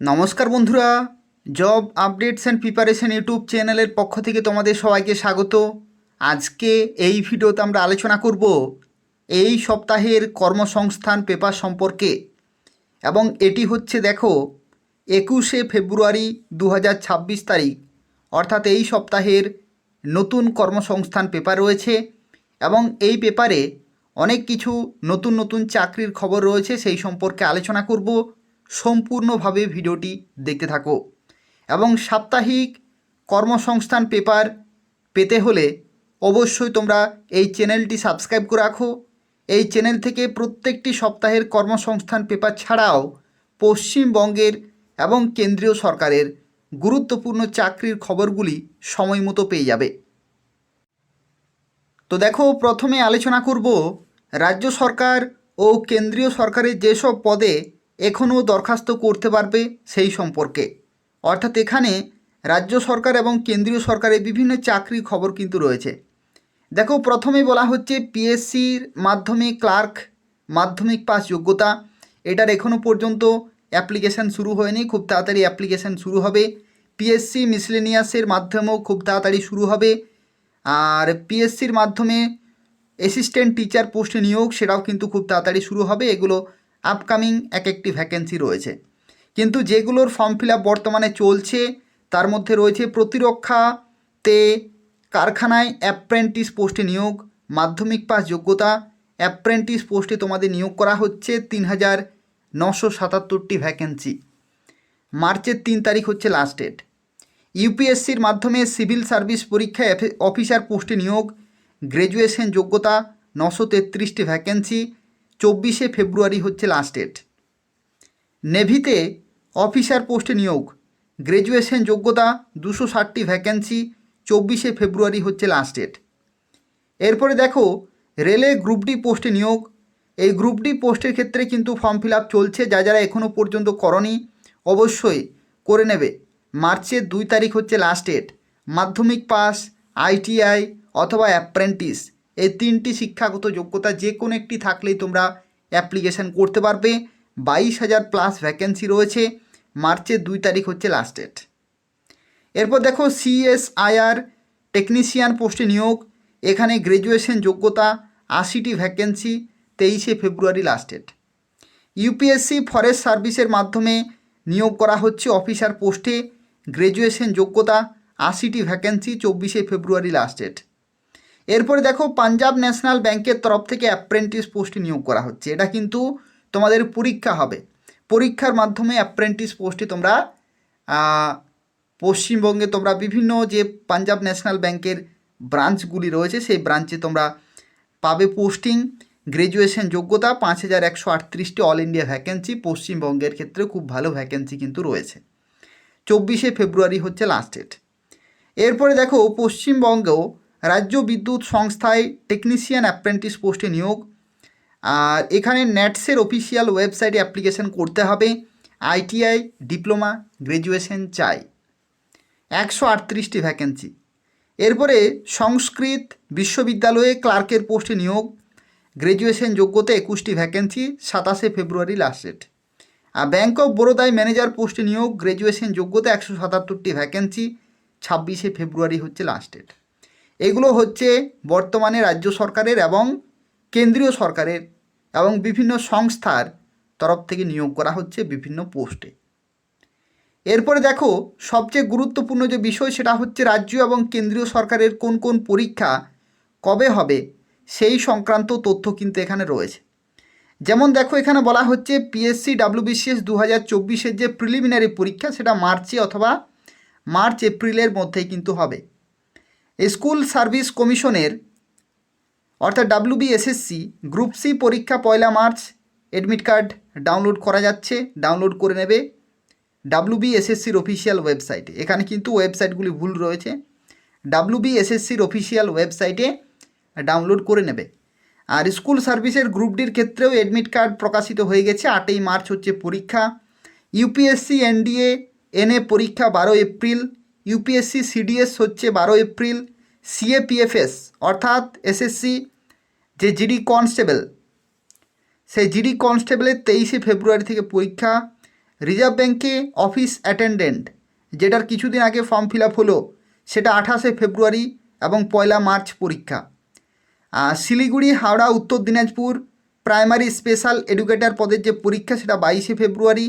নমস্কার বন্ধুরা, job updates and preparation YouTube চ্যানেলের পক্ষ থেকে তোমাদের সবাইকে স্বাগত। আজকে এই ভিডিওতে আমরা আলোচনা করব এই সপ্তাহের কর্মসংস্থান পেপার সম্পর্কে, এবং এটি হচ্ছে দেখো 21শে ফেব্রুয়ারি 2026 তারিখ, অর্থাৎ এই সপ্তাহের নতুন কর্মসংস্থান পেপার রয়েছে এবং এই পেপারে অনেক কিছু নতুন নতুন চাকরির খবর রয়েছে, সেই সম্পর্কে আলোচনা করব। সম্পূর্ণভাবে ভিডিওটি দেখতে থাকো এবং সাপ্তাহিক কর্মসংস্থান পেপার পেতে হলে অবশ্যই তোমরা এই চ্যানেলটি সাবস্ক্রাইব করে রাখো। এই চ্যানেল থেকে প্রত্যেকটি সপ্তাহের কর্মসংস্থান পেপার ছাড়াও পশ্চিমবঙ্গের এবং কেন্দ্রীয় সরকারের গুরুত্বপূর্ণ চাকরির খবরগুলি সময় মতো পেয়ে যাবে। তো দেখো, প্রথমে আলোচনা করব রাজ্য সরকার ও কেন্দ্রীয় সরকারের যেসব পদে এখনও দরখাস্ত করতে পারবে সেই সম্পর্কে। অর্থাৎ এখানে রাজ্য সরকার এবং কেন্দ্রীয় সরকারের বিভিন্ন চাকরির খবর কিন্তু রয়েছে। দেখো, প্রথমে বলা হচ্ছে পিএসসির মাধ্যমে ক্লার্ক মাধ্যমিক পাস যোগ্যতা, এটার এখনও পর্যন্ত অ্যাপ্লিকেশান শুরু হয়নি, খুব তাড়াতাড়ি অ্যাপ্লিকেশান শুরু হবে। পিএসসি মিসলেনিয়াসের মাধ্যমেও খুব তাড়াতাড়ি শুরু হবে। আর পিএসসির মাধ্যমে অ্যাসিস্ট্যান্ট টিচার পোস্টে নিয়োগ, সেটাও কিন্তু খুব তাড়াতাড়ি শুরু হবে। এগুলো আপকামিং এক একটি ভ্যাকেন্সি রয়েছে, কিন্তু যেগুলোর ফর্ম ফিল আপ বর্তমানে চলছে তার মধ্যে রয়েছে প্রতিরক্ষাতে কারখানায় অ্যাপ্রেন্টিস পোস্টে নিয়োগ, মাধ্যমিক পাস যোগ্যতা, অ্যাপ্রেন্টিস পোস্টে তোমাদের নিয়োগ করা হচ্ছে ৩,৯৭৭টি ভ্যাকেন্সি। মার্চের ৩ তারিখ হচ্ছে লাস্ট ডেট। ইউপিএসসির মাধ্যমে সিভিল সার্ভিস পরীক্ষায় অফিসার পোস্টে নিয়োগ, গ্র্যাজুয়েশন যোগ্যতা, 933টি ভ্যাকেন্সি, 24শে ফেব্রুয়ারি হচ্ছে লাস্ট ডেট। নেভিতে অফিসার পোস্টে নিয়োগ, গ্র্যাজুয়েশন যোগ্যতা, 260টি ভ্যাকেন্সি, 24শে ফেব্রুয়ারি হচ্ছে লাস্ট ডেট। এরপরে দেখো, রেলে গ্রুপ ডি পোস্টে নিয়োগ। এই গ্রুপ ডি পোস্টের ক্ষেত্রে কিন্তু ফর্ম ফিল আপ চলছে, যারা এখনও পর্যন্ত করনি অবশ্যই করে নেবে। মার্চের 2 তারিখ হচ্ছে লাস্ট ডেট। মাধ্যমিক পাস, আইটিআই অথবা অ্যাপ্রেন্টিস, এই 3টি শিক্ষাগত যোগ্যতা যে কোনো একটি থাকলেই তোমরা অ্যাপ্লিকেশান করতে পারবে। 22,000 প্লাস ভ্যাকেন্সি রয়েছে। মার্চের 2 তারিখ হচ্ছে লাস্ট ডেট। এরপর দেখো, সিএসআইআর টেকনিশিয়ান পোস্টে নিয়োগ, এখানে গ্র্যাজুয়েশন যোগ্যতা, 80টি ভ্যাকেন্সি, 23শে ফেব্রুয়ারি লাস্ট ডেট। ইউপিএসসি ফরেস্ট সার্ভিসের মাধ্যমে নিয়োগ করা হচ্ছে অফিসার পোস্টে, গ্র্যাজুয়েশন যোগ্যতা, 80টি ভ্যাকেন্সি, 24শে ফেব্রুয়ারি লাস্ট ডেট। এরপরে দেখো, পাঞ্জাব ন্যাশনাল ব্যাংকের তরফ থেকে অ্যাপ্রেন্টিস পোস্টে নিয়োগ করা হচ্ছে। এটা কিন্তু তোমাদের পরীক্ষা হবে, পরীক্ষার মাধ্যমে অ্যাপ্রেন্টিস পোস্টে তোমরা পশ্চিমবঙ্গে তোমরা বিভিন্ন যে পাঞ্জাব ন্যাশনাল ব্যাংকের ব্রাঞ্চগুলি রয়েছে সেই ব্রাঞ্চে তোমরা পাবে পোস্টিং। গ্র্যাজুয়েশন যোগ্যতা, 5,138টি অল ইন্ডিয়া ভ্যাকেন্সি, পশ্চিমবঙ্গের ক্ষেত্রে খুব ভালো ভ্যাকেন্সি কিন্তু রয়েছে। 24শে ফেব্রুয়ারি হচ্ছে লাস্ট ডেট। এরপরে দেখো, পশ্চিমবঙ্গেও রাজ্য বিদ্যুৎ সংস্থায় টেকনিশিয়ান অ্যাপ্রেন্টিস পোস্টে নিয়োগ। আর এখানে নেটসের অফিসিয়াল ওয়েবসাইটে অ্যাপ্লিকেশান করতে হবে। আইটিআই, ডিপ্লোমা, গ্র্যাজুয়েশন চাই, 138টি ভ্যাকেন্সি। এরপরে সংস্কৃত বিশ্ববিদ্যালয়ে ক্লার্কের পোস্টে নিয়োগ, গ্র্যাজুয়েশন যোগ্যতা, 21টি ভ্যাকেন্সি, 27শে ফেব্রুয়ারি লাস্ট ডেট। আর ব্যাঙ্ক অফ বরোদায় ম্যানেজার পোস্টে নিয়োগ, গ্র্যাজুয়েশন যোগ্যতা, 177টি ভ্যাকেন্সি, 26শে ফেব্রুয়ারি হচ্ছে লাস্ট ডেট। এগুলো হচ্ছে বর্তমানে রাজ্য সরকারের এবং কেন্দ্রীয় সরকারের এবং বিভিন্ন সংস্থার তরফ থেকে নিয়োগ করা হচ্ছে বিভিন্ন পোস্টে। এরপরে দেখো, সবচেয়ে গুরুত্বপূর্ণ যে বিষয় সেটা হচ্ছে রাজ্য এবং কেন্দ্রীয় সরকারের কোন কোন পরীক্ষা কবে হবে সেই সংক্রান্ত তথ্য কিন্তু এখানে রয়েছে। যেমন দেখো, এখানে বলা হচ্ছে পিএসসি ডাব্লিউবিসিএস 2024-এর যে প্রিলিমিনারি পরীক্ষা সেটা মার্চে অথবা মার্চ এপ্রিলের মধ্যেই কিন্তু হবে। স্কুল সার্ভিস কমিশনের অর্থাৎ ডাব্লিউবিএসএসসি গ্রুপ সি পরীক্ষা 1 মার্চ, অ্যাডমিট কার্ড ডাউনলোড করা যাচ্ছে, ডাউনলোড করে নেবে ডাব্লিউবিএসএসসির অফিসিয়াল ওয়েবসাইটে। এখানে কিন্তু ওয়েবসাইটগুলি ভুল রয়েছে, ডাব্লিউবিএসএসসির অফিসিয়াল ওয়েবসাইটে ডাউনলোড করে নেবে। আর স্কুল সার্ভিসের গ্রুপ ডির ক্ষেত্রেও অ্যাডমিট কার্ড প্রকাশিত হয়ে গেছে, 8ই মার্চ হচ্ছে পরীক্ষা। ইউপিএসসি এনডিএ এনএ পরীক্ষা 12 এপ্রিল, ইউপিএসসি সিডিএস হচ্ছে 12 এপ্রিল, সিএপিএফএস অর্থাৎ এসএসসি যে জিডি কনস্টেবল সেই জিডি কনস্টেবলের 23শে ফেব্রুয়ারি থেকে পরীক্ষা। রিজার্ভ ব্যাঙ্কে অফিস অ্যাটেন্ডেন্ট, যেটার কিছুদিন আগে ফর্ম ফিল আপ হলো, সেটা 28শে ফেব্রুয়ারি এবং 1 মার্চ পরীক্ষা। শিলিগুড়ি, হাওড়া, উত্তর দিনাজপুর প্রাইমারি স্পেশাল এডুকেটর পদের যে পরীক্ষা সেটা 22শে ফেব্রুয়ারি।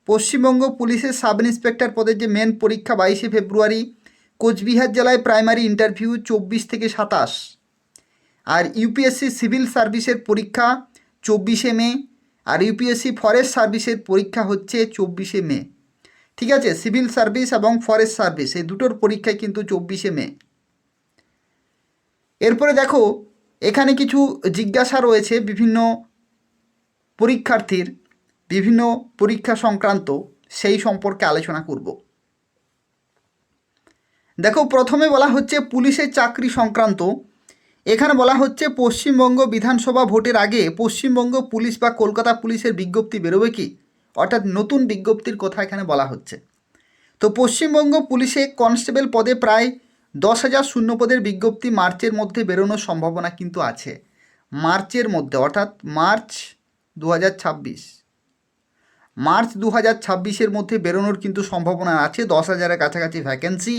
পশ্চিমবঙ্গ পুলিশের সাব ইন্সপেক্টর পদের যে মেন পরীক্ষা 22শে ফেব্রুয়ারি। কোচবিহার জেলায় প্রাইমারি ইন্টারভিউ 24 থেকে 27। আর ইউপিএসসি সিভিল সার্ভিসের পরীক্ষা 24শে মে। আর ইউপিএসসি ফরেস্ট সার্ভিসের পরীক্ষা হচ্ছে 24শে মে। ঠিক আছে, সিভিল সার্ভিস এবং ফরেস্ট সার্ভিস এই দুটোর পরীক্ষায় কিন্তু 24শে মে। এরপরে দেখো এখানে কিছু জিজ্ঞাসা রয়েছে বিভিন্ন পরীক্ষার্থীর, বিভিন্ন পরীক্ষা সংক্রান্ত, সেই সম্পর্কে আলোচনা করব। দেখো প্রথমে বলা হচ্ছে পুলিশের চাকরি সংক্রান্ত। এখানে বলা হচ্ছে পশ্চিমবঙ্গ বিধানসভা ভোটের আগে পশ্চিমবঙ্গ পুলিশ বা কলকাতা পুলিশের বিজ্ঞপ্তি বেরোবে কি, অর্থাৎ নতুন বিজ্ঞপ্তির কথা এখানে বলা হচ্ছে। তো পশ্চিমবঙ্গ পুলিশে কনস্টেবল পদে প্রায় 10,000 শূন্যপদের বিজ্ঞপ্তি মার্চের মধ্যে বেরোনোর সম্ভাবনা কিন্তু আছে। মার্চের মধ্যে, অর্থাৎ মার্চ 2026, মার্চ 2026-এর মধ্যে বেরোনোর কিন্তু সম্ভাবনা আছে। 10,000-এর কাছাকাছি ভ্যাকেন্সি।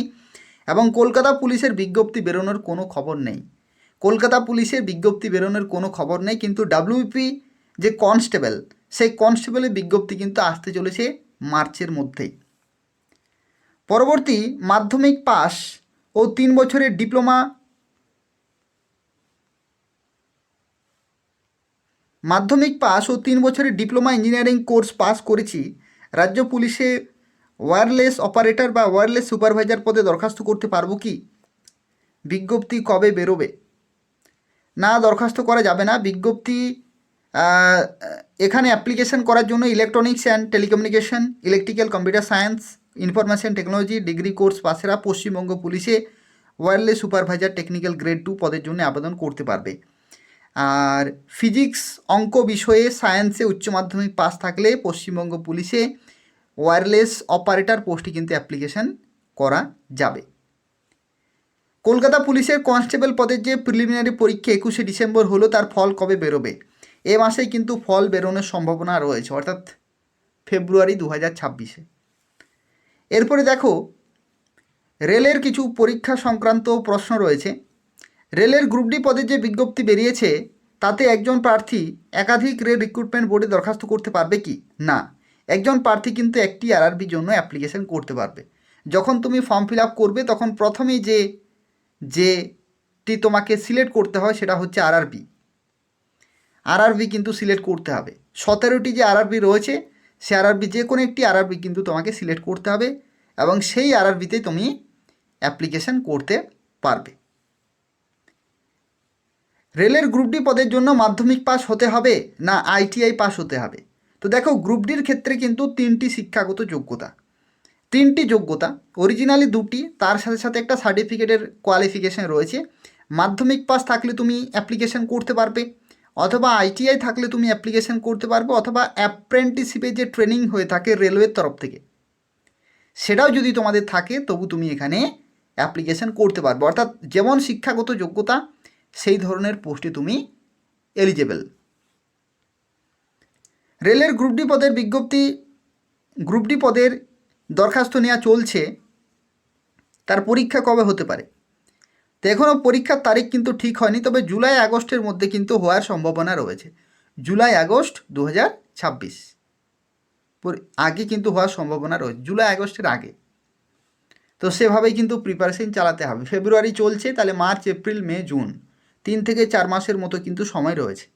এবং কলকাতা পুলিশের বিজ্ঞপ্তি বেরোনোর কোনো খবর নেই। কলকাতা পুলিশের বিজ্ঞপ্তি বেরোনোর কোনো খবর নেই, কিন্তু ডাব্লিউপি যে কনস্টেবল, সেই কনস্টেবলের বিজ্ঞপ্তি কিন্তু আসতে চলেছে মার্চের মধ্যেই। পরবর্তী মাধ্যমিক পাস ও 3 বছরের ডিপ্লোমা, মাধ্যমিক পাস ও 3 বছরের ডিপ্লোমা ইঞ্জিনিয়ারিং কোর্স পাস করেছি, রাজ্য পুলিশে ওয়্যারলেস অপারেটর বা ওয়্যারলেস সুপারভাইজার পদে দরখাস্ত করতে পারবো কি? বিজ্ঞপ্তি কবে বেরোবে? না, দরখাস্ত করা যাবে না। বিজ্ঞপ্তি এখানে অ্যাপ্লিকেশন করার জন্য electronics and telecommunication, electrical, computer science, information technology degree course পাশেরা পশ্চিমবঙ্গ পুলিশে ওয়্যারলেস সুপারভাইজার টেকনিক্যাল গ্রেড 2 পদের জন্য আবেদন করতে পারবে। আর ফিজিক্স, অঙ্ক বিষয়ে সায়েন্সে উচ্চ মাধ্যমিক পাস থাকলে পশ্চিমবঙ্গ পুলিশে ওয়্যারলেস অপারেটর পোস্টে কিন্তু অ্যাপ্লিকেশন করা যাবে। কলকাতা পুলিশের কনস্টেবল পদের যে প্রিলিমিনারি পরীক্ষা 21শে ডিসেম্বর হলো, তার ফল কবে বেরোবে? এ মাসেই কিন্তু ফল বেরোনোর সম্ভাবনা রয়েছে, অর্থাৎ ফেব্রুয়ারি 2026-এ। এরপরে দেখো রেলের কিছু পরীক্ষা সংক্রান্ত প্রশ্ন রয়েছে। রেলের গ্রুপ ডি পদের যে বিজ্ঞপ্তি বেরিয়েছে, তাতে একজন প্রার্থী একাধিক রেল রিক্রুটমেন্ট বোর্ডে দরখাস্ত করতে পারবে কি? না, একজন প্রার্থী কিন্তু একটি আরআরবির জন্য অ্যাপ্লিকেশন করতে পারবে। যখন তুমি ফর্ম ফিল আপ করবে তখন প্রথমেই যেটি তোমাকে সিলেক্ট করতে হয় সেটা হচ্ছে আরআরবি। আরআরবি কিন্তু সিলেক্ট করতে হবে। 17টি যে আরআরবি রয়েছে, সে আরআরবি যে কোনো একটি আরআরবি কিন্তু তোমাকে সিলেক্ট করতে হবে এবং সেই আরআরবিতে তুমি অ্যাপ্লিকেশন করতে পারবে। রেলের গ্রুপ ডি পদের জন্য মাধ্যমিক পাস হতে হবে না আইটিআই পাস হতে হবে? তো দেখো গ্রুপ ডির ক্ষেত্রে কিন্তু 3টি শিক্ষাগত যোগ্যতা, 3টি যোগ্যতা, অরিজিনালি 2টি, তার সাথে সাথে একটা সার্টিফিকেটের কোয়ালিফিকেশান রয়েছে। মাধ্যমিক পাস থাকলে তুমি অ্যাপ্লিকেশন করতে পারবে, অথবা আইটিআই থাকলে তুমি অ্যাপ্লিকেশন করতে পারবে, অথবা অ্যাপ্রেন্টিসশিপে যে ট্রেনিং হয়ে থাকে রেলওয়ের তরফ থেকে, সেটাও যদি তোমাদের থাকে তবু তুমি এখানে অ্যাপ্লিকেশন করতে পারবে। অর্থাৎ যেমন শিক্ষাগত যোগ্যতা সেই ধরনের পোস্টে তুমি এলিজেবল। রেলের গ্রুপ ডি পদের বিজ্ঞপ্তি, গ্রুপ ডি পদের দরখাস্ত নেওয়া চলছে, তার পরীক্ষা কবে হতে পারে? তো এখনও পরীক্ষার তারিখ কিন্তু ঠিক হয়নি, তবে জুলাই আগস্টের মধ্যে কিন্তু হওয়ার সম্ভাবনা রয়েছে। জুলাই আগস্ট 2026 আগে কিন্তু হওয়ার সম্ভাবনা রয়েছে, জুলাই আগস্টের আগে। তো সেভাবেই কিন্তু প্রিপারেশন চালাতে হবে। ফেব্রুয়ারি চলছে, তাহলে মার্চ, এপ্রিল, মে, জুন 3 থেকে 4 মাসের মতো কিন্তু সময় রয়েছে।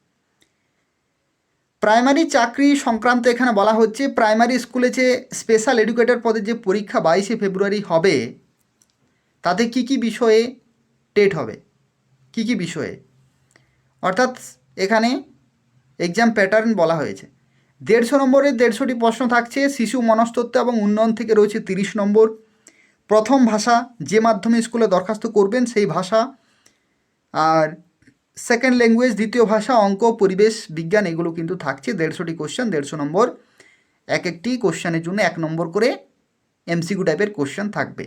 প্রাইমারি চাকরি সংক্রান্ত এখানে বলা হচ্ছে প্রাইমারি স্কুলে যে স্পেশাল এডুকেটর পদের যে পরীক্ষা 22শে ফেব্রুয়ারি হবে, তাতে কি কি বিষয়ে টেট হবে, কি কি বিষয়ে, অর্থাৎ এখানে এক্সাম প্যাটার্ন বলা হয়েছে। 150 নম্বরের 150টি প্রশ্ন থাকছে। শিশু মনস্তত্ত্ব এবং উন্নয়ন থেকে রয়েছে 30 নম্বর। প্রথম ভাষা, যে মাধ্যমে স্কুলে দরখাস্ত করবেন সেই ভাষা। আর সেকেন্ড ল্যাঙ্গুয়েজ, দ্বিতীয় ভাষা, অঙ্ক, পরিবেশ বিজ্ঞান, এগুলো কিন্তু থাকছে। 150টি কোশ্চেন, 150 নম্বর। এক একটি কোশ্চেনের জন্য 1 নম্বর করে এমসিকিউ টাইপের কোশ্চেন থাকবে।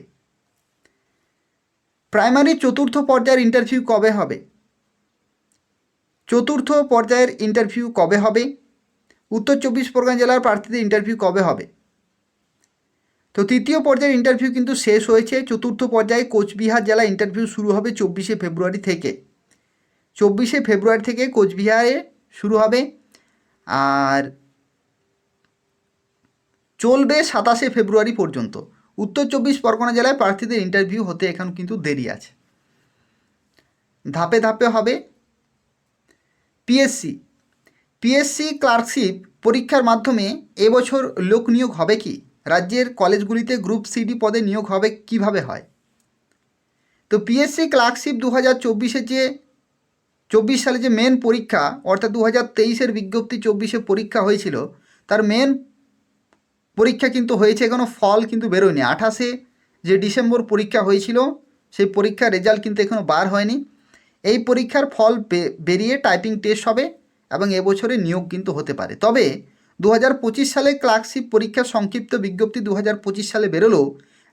প্রাইমারি চতুর্থ পর্যায়ের ইন্টারভিউ কবে হবে? চতুর্থ পর্যায়ের ইন্টারভিউ কবে হবে? উত্তর 24 পরগনা জেলার প্রার্থীদের ইন্টারভিউ কবে হবে? তো তৃতীয় পর্যায়ের ইন্টারভিউ কিন্তু শেষ হয়েছে। চতুর্থ পর্যায়ে কোচবিহার জেলা ইন্টারভিউ শুরু হবে 24শে ফেব্রুয়ারি থেকে। 24শে ফেব্রুয়ারি থেকে কোচবিহারে শুরু হবে আর চলবে 27শে ফেব্রুয়ারি পর্যন্ত। উত্তর 24 পরগনা জেলায় প্রার্থীদের ইন্টারভিউ হতে এখন কিন্তু দেরি আছে, ধাপে ধাপে হবে। পিএসসি ক্লার্কশিপ পরীক্ষার মাধ্যমে এবছর লোক নিয়োগ হবে কি? রাজ্যের কলেজগুলিতে গ্রুপ সিডি পদে নিয়োগ হবে কিভাবে হয়? তো পিএসসি ক্লার্কশিপ 2024-এর যে 24 সালে যে মেন পরীক্ষা, অর্থাৎ 2023-এর বিজ্ঞপ্তি 24-এ পরীক্ষা হয়েছিল, তার মেন পরীক্ষা কিন্তু হয়েছে, এখনও ফল কিন্তু বেরোয়নি। 28শে যে ডিসেম্বর পরীক্ষা হয়েছিল, সেই পরীক্ষার রেজাল্ট কিন্তু এখনও বার হয়নি। এই পরীক্ষার ফল বেরিয়ে টাইপিং টেস্ট হবে এবং এবছরে নিয়োগ কিন্তু হতে পারে। তবে 2025 সালে ক্লার্কশিপ পরীক্ষার সংক্ষিপ্ত বিজ্ঞপ্তি 2025 সালে বেরোলো,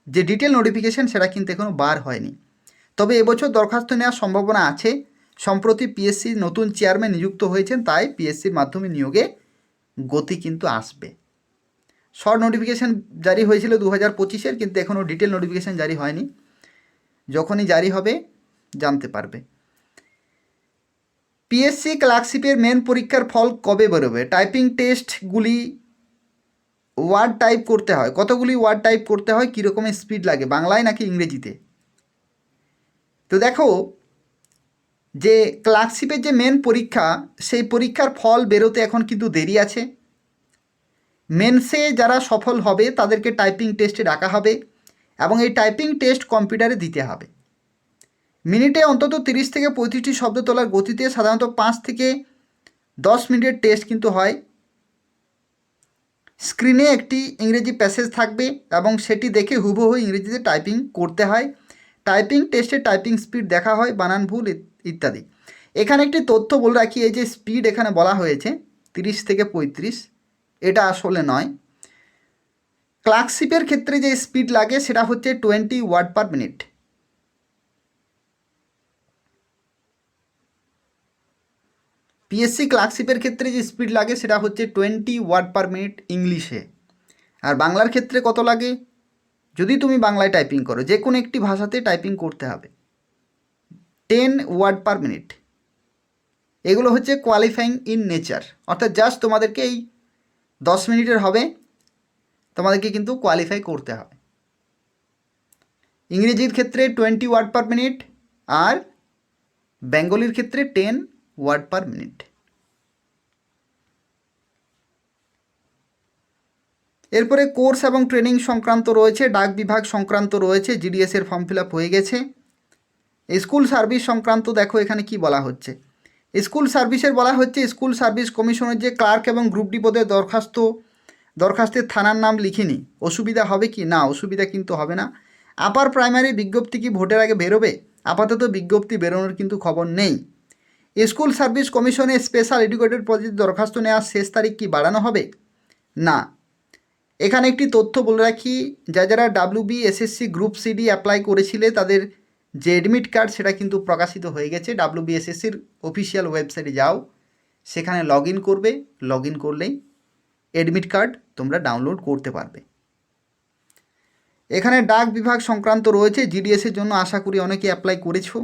যে ডিটেল নোটিফিকেশান সেটা কিন্তু এখনও বার হয়নি। তবে এবছর দরখাস্ত নেওয়ার সম্ভাবনা আছে। সম্প্রতি পিএসসির নতুন চেয়ারম্যান নিযুক্ত হয়েছেন, তাই পিএসসির মাধ্যমে নিয়োগে গতি কিন্তু আসবে। শর্ট নোটিফিকেশান জারি হয়েছিল 2025-এর, কিন্তু এখনও ডিটেল নোটিফিকেশান জারি হয়নি। যখনই জারি হবে জানতে পারবে। পিএসসি ক্লার্কশিপের মেন পরীক্ষার ফল কবে বেরোবে? টাইপিং টেস্টগুলি ওয়ার্ড টাইপ করতে হয়, কতগুলি ওয়ার্ড টাইপ করতে হয়, কীরকমের স্পিড লাগে, বাংলায় নাকি ইংরেজিতে? তো দেখো, যে ক্লার্কশিপের যে মেন পরীক্ষা, সেই পরীক্ষার ফল বেরোতে এখন কিন্তু দেরি আছে। মেন্সে যারা সফল হবে তাদেরকে টাইপিং টেস্টে ডাকা হবে এবং এই টাইপিং টেস্ট কম্পিউটারে দিতে হবে। মিনিটে অন্তত 30 থেকে 35টি শব্দ তোলার গতিতে সাধারণত 5 থেকে 10 মিনিটের টেস্ট কিন্তু হয়। স্ক্রিনে একটি ইংরেজি প্যাসেজ থাকবে এবং সেটি দেখে হুবহু ইংরেজিতে টাইপিং করতে হয়। টাইপিং টেস্টে টাইপিং স্পিড দেখা হয়, বানান ভুল ইত্যাদি। এখানে একটি তথ্য বলে রাখি, এই যে স্পিড এখানে বলা হয়েছে 30 থেকে 35, এটা আসলে নয়। ক্লার্কশিপের ক্ষেত্রে যে স্পিড লাগে সেটা হচ্ছে 20 ওয়ার্ড পার মিনিট। পিএসসি ক্লার্কশিপের ক্ষেত্রে যে স্পিড লাগে সেটা হচ্ছে 20 ওয়ার্ড পার মিনিট ইংলিশে। আর বাংলার ক্ষেত্রে কত লাগে? যদি তুমি বাংলায় টাইপিং করো, যে কোনো একটি ভাষাতে টাইপিং করতে হবে 10 ওয়ার্ড পার মিনিট। এগুলো হচ্ছে কোয়ালিফাইং ইন নেচার, অর্থাৎ জাস্ট তোমাদেরকে এই 10 মিনিটের হবে, তোমাদেরকে কিন্তু কোয়ালিফাই করতে হবে। ইংরেজির ক্ষেত্রে 20 ওয়ার্ড পার মিনিট আর বেঙ্গলির ক্ষেত্রে 10 ওয়ার্ড পার মিনিট। এরপরে কোর্স এবং ট্রেনিং সংক্রান্ত রয়েছে, ডাক বিভাগ সংক্রান্ত রয়েছে, জিডিএসের ফর্ম ফিল আপ হয়ে গেছে। স্কুল সার্ভিস সংক্রান্ত দেখো এখানে কি বলা হচ্ছে। স্কুল সার্ভিসের বলা হচ্ছে, স্কুল সার্ভিস কমিশনের যে ক্লার্ক এবং গ্রুপ ডি পদের দরখাস্তের থানার নাম লিখিনি, অসুবিধা হবে কি? না, অসুবিধা কিন্তু হবে না। আপার প্রাইমারি বিজ্ঞপ্তি কি ভোটের আগে বেরোবে? আপাতত বিজ্ঞপ্তি বেরোনোর কিন্তু খবর নেই। স্কুল সার্ভিস কমিশনে স্পেশাল এডুকেটেড পদের দরখাস্ত নেওয়ার শেষ তারিখ কি বাড়ানো হবে? না। এখানে একটি তথ্য বলে রাখি, যারা WBSSC গ্রুপ সিডি অ্যাপ্লাই করেছিলে তাদের যে অ্যাডমিট কার্ড সেটা কিন্তু প্রকাশিত হয়ে গেছে। WBSSCর অফিসিয়াল ওয়েবসাইটে যাও, সেখানে লগ ইন করবে, লগ ইন করলেই অ্যাডমিট কার্ড তোমরা ডাউনলোড করতে পারবে। এখানে ডাক বিভাগ সংক্রান্ত রয়েছে, জিডিএসের জন্য আশা করি অনেকে অ্যাপ্লাই করেছো।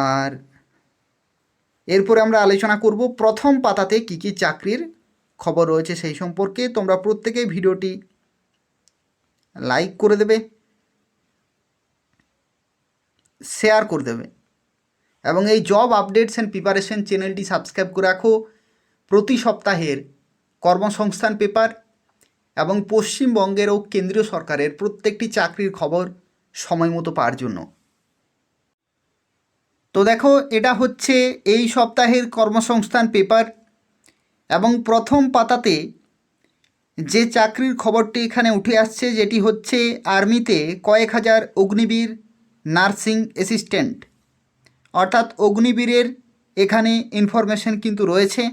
আর এরপরে আমরা আলোচনা করব প্রথম পাতাতে কী কী চাকরির খবর রয়েছে সেই সম্পর্কে। তোমরা প্রত্যেকেই ভিডিওটি লাইক করে দেবে, শেয়ার করে দেবে এবং এই জব আপডেটস অ্যান্ড প্রিপারেশন চ্যানেলটি সাবস্ক্রাইব করে রাখো। প্রতি সপ্তাহের কর্মসংস্থান পেপার এবং পশ্চিমবঙ্গের ও কেন্দ্রীয় সরকারের প্রত্যেকটি চাকরির খবর সময় মতো পাওয়ার জন্য। তো দেখো, এটা হচ্ছে এই সপ্তাহের কর্মসংস্থান পেপার এবং প্রথম পাতাতে যে চাকরির খবরটি এখানে উঠে আসছে, যেটি হচ্ছে আর্মিতে কয়েক হাজার অগ্নিবীর নার্সিং অ্যাসিস্ট্যান্ট, অর্থাৎ অগ্নিবীরের এখানে ইনফরমেশন কিন্তু রয়েছে।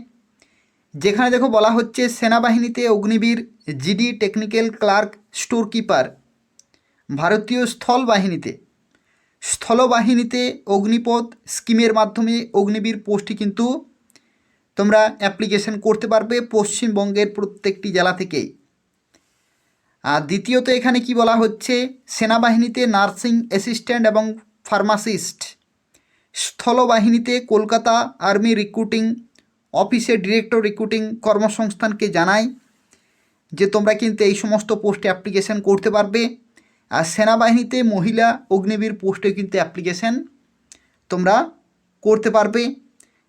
যেখানে দেখো বলা হচ্ছে সেনাবাহিনীতে Agniveer GD technical clerk store keeper, ভারতীয় স্থলবাহিনীতে অগ্নিপথ স্কিমের মাধ্যমে অগ্নিবীর পোস্টটি কিন্তু তোমরা অ্যাপ্লিকেশন করতে পারবে পশ্চিমবঙ্গের প্রত্যেকটি জেলা থেকেই। আর দ্বিতীয়ত এখানে কি বলা হচ্ছে, সেনাবাহিনীতে নার্সিং অ্যাসিস্ট্যান্ট এবং ফার্মাসিস্ট, স্থলবাহিনীতে কলকাতা আর্মি রিক্রুটিং অফিসে ডিরেক্টর রিক্রুটিং কর্মসংস্থানকে জানায় যে তোমরা কিন্তু এই সমস্ত পোস্টে অ্যাপ্লিকেশান করতে পারবে। আর সেনাবাহিনীতে মহিলা অগ্নিবীর পোস্টে কিন্তু অ্যাপ্লিকেশান তোমরা করতে পারবে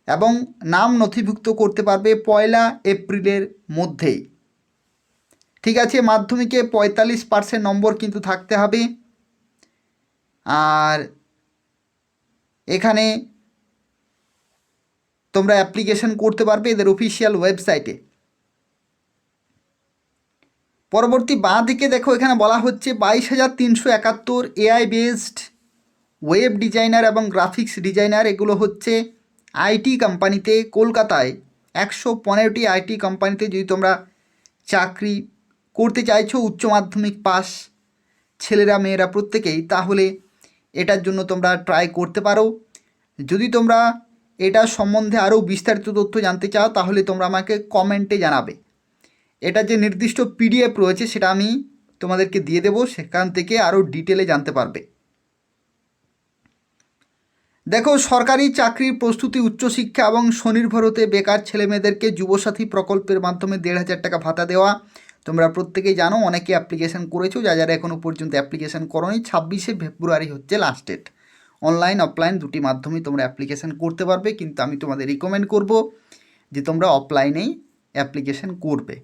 এবং নাম নথিভুক্ত করতে পারবে 1 এপ্রিলের মধ্যেই। ঠিক আছে, মাধ্যমিকে 45% নম্বর কিন্তু থাকতে হবে। আর এখানে তোমরা অ্যাপ্লিকেশন করতে পারবে এদের অফিসিয়াল ওয়েবসাইটে। পরবর্তী বাঁ দিকে দেখো, এখানে বলা হচ্ছে 22,371 এআই বেসড ওয়েব ডিজাইনার এবং গ্রাফিক্স ডিজাইনার, এগুলো হচ্ছে আইটি কোম্পানিতে কলকাতায় 115টি আইটি কোম্পানিতে যদি তোমরা চাকরি করতে চাইছো উচ্চ মাধ্যমিক পাস ছেলেরা মেয়েরা প্রত্যেকেই, তাহলে এটার জন্য তোমরা ট্রাই করতে পারো। যদি তোমরা এটা সম্বন্ধে আরও বিস্তারিত তথ্য জানতে চাও তাহলে তোমরা আমাকে কমেন্টে জানাবে। এটা যে নির্দিষ্ট পিডিএফ রয়েছে সেটা আমি তোমাদেরকে দিয়ে দেবো, সেখান থেকে আরও ডিটেলে জানতে পারবে। দেখো, সরকারি চাকরির প্রস্তুতি, উচ্চশিক্ষা এবং স্বনির্ভর হতে বেকার ছেলেমেয়েদেরকে যুবসাথী প্রকল্পের মাধ্যমে 1,500 টাকা ভাতা দেওয়া। তোমরা প্রত্যেকেই জানো, অনেকে অ্যাপ্লিকেশান করেছো, যারা এখনও পর্যন্ত অ্যাপ্লিকেশান করোনি 26শে ফেব্রুয়ারি হচ্ছে লাস্ট ডেট। অনলাইন অফলাইন দুটি মাধ্যমেই তোমরা অ্যাপ্লিকেশান করতে পারবে, কিন্তু আমি তোমাদের রিকমেন্ড করব যে তোমরা অফলাইনেই অ্যাপ্লিকেশান করবে।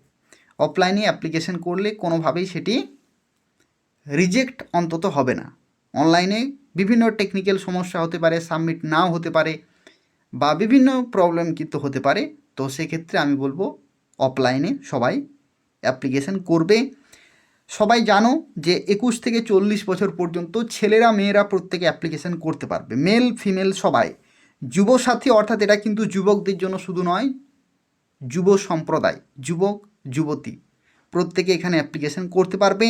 অফলাইনে অ্যাপ্লিকেশান করলে কোনোভাবেই সেটি রিজেক্ট অন্তত হবে না। অনলাইনে বিভিন্ন টেকনিক্যাল সমস্যা হতে পারে, সাবমিট নাও হতে পারে, বা বিভিন্ন প্রবলেম কিন্তু হতে পারে। তো সেক্ষেত্রে আমি বলবো অফলাইনে সবাই অ্যাপ্লিকেশান করবে। সবাই জানো যে 21 থেকে 40 বছর পর্যন্ত ছেলেরা মেয়েরা প্রত্যেকে অ্যাপ্লিকেশান করতে পারবে, মেল ফিমেল সবাই। যুবসাথী অর্থাৎ এটা কিন্তু যুবকদের জন্য শুধু নয়, যুব সম্প্রদায়, যুবক যুবতী প্রত্যেকে এখানে অ্যাপ্লিকেশান করতে পারবে।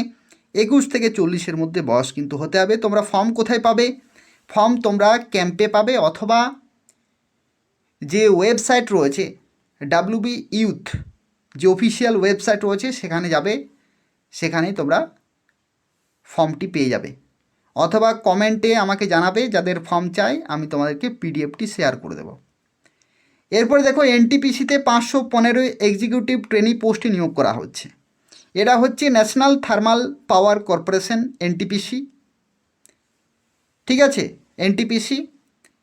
21 থেকে 40-এর মধ্যে বয়স কিন্তু হতে হবে। তোমরা ফর্ম কোথায় পাবে? ফর্ম তোমরা ক্যাম্পে পাবে, অথবা যে ওয়েবসাইট রয়েছে WB ইউথ, যে অফিসিয়াল ওয়েবসাইট রয়েছে সেখানে যাবে, সেখানেই তোমরা ফর্মটি পেয়ে যাবে। অথবা কমেন্টে আমাকে জানাবে যাদের ফর্ম চাই, আমি তোমাদেরকে পিডিএফটি শেয়ার করে দেবো। এরপরে দেখো, এনটিপিসিতে 515 এক্সিকিউটিভ ট্রেনি পোস্টে নিয়োগ করা হচ্ছে। এটা হচ্ছে national thermal power corporation, NTPC. ঠিক আছে, এনটিপিসি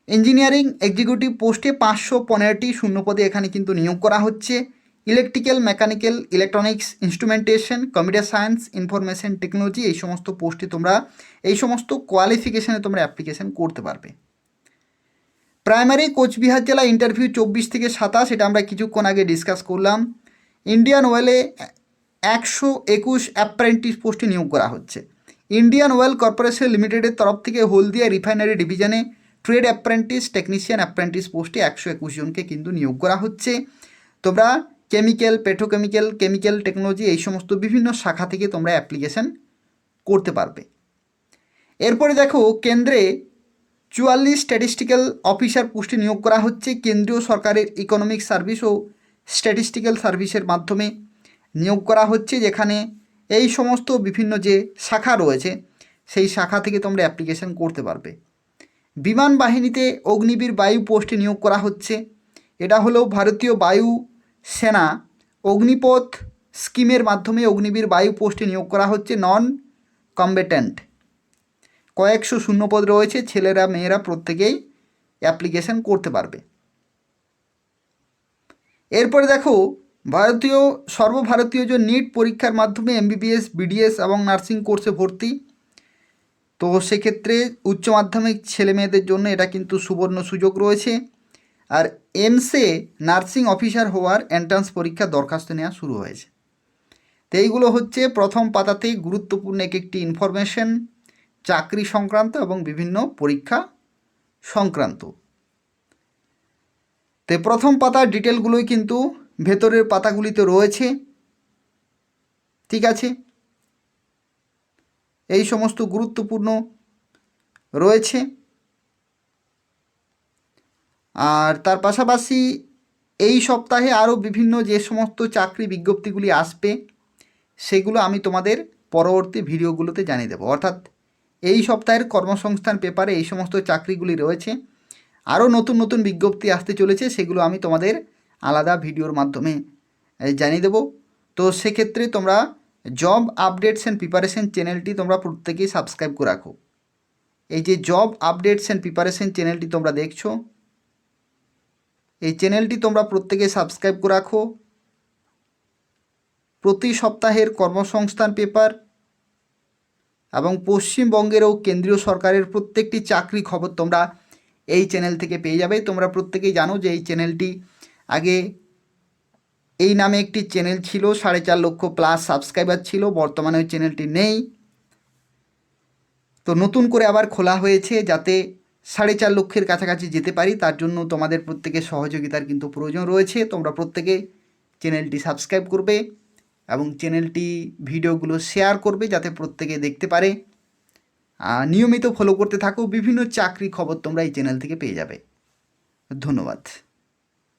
ইঞ্জিনিয়ারিং এক্সিকিউটিভ পোস্টে 515টি শূন্যপদে এখানে কিন্তু নিয়োগ করা হচ্ছে। Electrical, mechanical, electronics, instrumentation, computer science, information technology, এই সমস্ত পোস্টে তোমরা এই সমস্ত কোয়ালিফিকেশানে তোমরা অ্যাপ্লিকেশান করতে পারবে। প্রাইমারি কোচবিহার জেলা ইন্টারভিউ 24 থেকে 27, এটা আমরা কিছুক্ষণ আগে ডিসকাস করলাম। ইন্ডিয়ান ওয়েলে 121 অ্যাপ্রেন্টিস পোস্টে নিয়োগ করা হচ্ছে। ইন্ডিয়ান ওয়েল কর্পোরেশন লিমিটেডের তরফ থেকে হলদিয়া রিফাইনারি ডিভিশনে ট্রেড অ্যাপ্রেন্টিস, টেকনিশিয়ান অ্যাপ্রেন্টিস পোস্টে 121 জনকে কিন্তু নিয়োগ করা হচ্ছে। তোমরা কেমিক্যাল, পেট্রোকেমিক্যাল, কেমিক্যাল টেকনোলজি, এই সমস্ত বিভিন্ন শাখা থেকে তোমরা অ্যাপ্লিকেশান করতে পারবে। এরপরে দেখো, কেন্দ্রে 44 স্ট্যাটিস্টিক্যাল অফিসার পোস্টে নিয়োগ করা হচ্ছে। কেন্দ্রীয় সরকারের ইকোনমিক সার্ভিস ও স্ট্যাটিস্টিক্যাল সার্ভিসের মাধ্যমে নিয়োগ করা হচ্ছে, যেখানে এই সমস্ত বিভিন্ন যে শাখা রয়েছে সেই শাখা থেকে তোমরা অ্যাপ্লিকেশান করতে পারবে। বিমান বাহিনীতে অগ্নিবীর বায়ু পোস্টে নিয়োগ করা হচ্ছে। এটা হলো ভারতীয় বায়ু সেনা অগ্নিপথ স্কিমের মাধ্যমে অগ্নিবীর বায়ু পোস্টে নিয়োগ করা হচ্ছে। নন কম্বেটেন্ট কয়েকশো শূন্যপদ রয়েছে, ছেলেরা মেয়েরা প্রত্যেকেই অ্যাপ্লিকেশান করতে পারবে। এরপরে দেখো, সর্বভারতীয় যে নিট পরীক্ষার মাধ্যমে MBBS, BDS এবং নার্সিং কোর্সে ভর্তি। তো সেক্ষেত্রে উচ্চ মাধ্যমিক ছেলে মেয়েদের জন্য এটা কিন্তু সুবর্ণ সুযোগ রয়েছে। আর এমসে নার্সিং অফিসার হওয়ার এন্ট্রান্স পরীক্ষা দরখাস্ত নেওয়া শুরু হয়েছে। তো এইগুলো হচ্ছে প্রথম পাতাতেই গুরুত্বপূর্ণ একটি ইনফরমেশন চাকরি সংক্রান্ত এবং বিভিন্ন পরীক্ষা সংক্রান্ত। তো প্রথম পাতার ডিটেলগুলোই কিন্তু ভেতরের পাতাগুলিতে রয়েছে। ঠিক আছে, এই সমস্ত গুরুত্বপূর্ণ রয়েছে। আর তার পাশাপাশি এই সপ্তাহে আরও বিভিন্ন যে সমস্ত চাকরি বিজ্ঞপ্তিগুলি আসবে সেগুলো আমি তোমাদের পরবর্তী ভিডিওগুলোতে জানিয়ে দেবো। অর্থাৎ এই সপ্তাহের কর্মসংস্থান পেপারে এই সমস্ত চাকরিগুলি রয়েছে। আরও নতুন নতুন বিজ্ঞপ্তি আসতে চলেছে, সেগুলো আমি তোমাদের আলাদা ভিডিওর মাধ্যমে জানিয়ে দেবো। তো সেক্ষেত্রে তোমরা জব আপডেটস অ্যান্ড প্রিপারেশন চ্যানেলটি তোমরা প্রত্যেকেই সাবস্ক্রাইব করে রাখো। এই যে জব আপডেটস অ্যান্ড প্রিপারেশন চ্যানেলটি তোমরা দেখছো, এই চ্যানেলটি তোমরা প্রত্যেকে সাবস্ক্রাইব করে রাখো। প্রতি সপ্তাহের কর্মসংস্থান পেপার এবং পশ্চিমবঙ্গের ও কেন্দ্রীয় সরকারের প্রত্যেকটি চাকরি খবর তোমরা এই চ্যানেল থেকে পেয়ে যাবে। তোমরা প্রত্যেকেই জানো যে এই চ্যানেলটি আগে এই নামে একটি চ্যানেল ছিল, 4.5 লক্ষ প্লাস সাবস্ক্রাইবার ছিল, বর্তমানে ওই চ্যানেলটি নেই। তো নতুন করে আবার খোলা হয়েছে, যাতে 4.5 লক্ষের কাছাকাছি যেতে পারি, তার জন্য তোমাদের প্রত্যেকের সহযোগিতার কিন্তু প্রয়োজন রয়েছে। তোমরা প্রত্যেকে চ্যানেলটি সাবস্ক্রাইব করবে এবং চ্যানেলটি ভিডিওগুলো শেয়ার করবে, যাতে প্রত্যেকে দেখতে পারে। নিয়মিত ফলো করতে থাকো, বিভিন্ন চাকরি খবর তোমরা এই চ্যানেল থেকে পেয়ে যাবে। ধন্যবাদ।